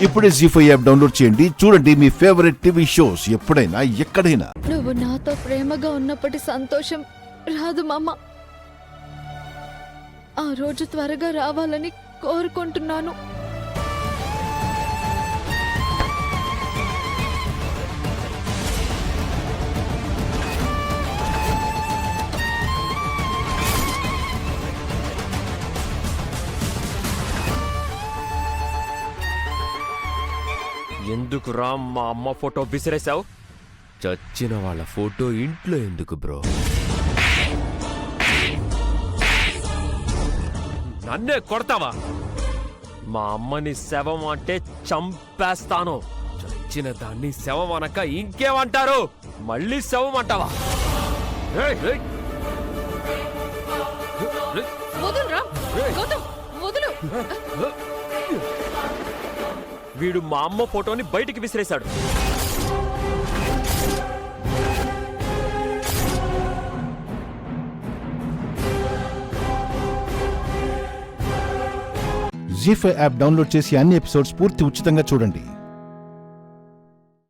ఇప్పుడే జీ5 app download చేయండి. చూడండి మీ ఫేవరెట్ టీవీ షోస్ ఎప్పుడైనా ఎక్కడైనా. నువ్వు నాతో ప్రేమగా ఉన్నప్పటి సంతోషం రాదు మామ. ఆ రోజు త్వరగా రావాలని కోరుకుంటున్నాను. ఎందుకురా మా అమ్మ ఫోటో విసిరేశావు? చచ్చిన వాళ్ళ ఫోటో ఇంట్లో ఎందుకు బ్రో? నన్నే కొడతావా? మా అమ్మని శవం అంటే చంపేస్తాను. చచ్చిన దాన్ని శవం అనక ఇంకేమంటారు? మళ్ళీ శవం అంటావా? వీడు మా అమ్మ ఫోటోని బయటికి విసిరేశాడు. జీ5 యాప్ డౌన్లోడ్ చేసి అన్ని ఎపిసోడ్స్ పూర్తి ఉచితంగా చూడండి.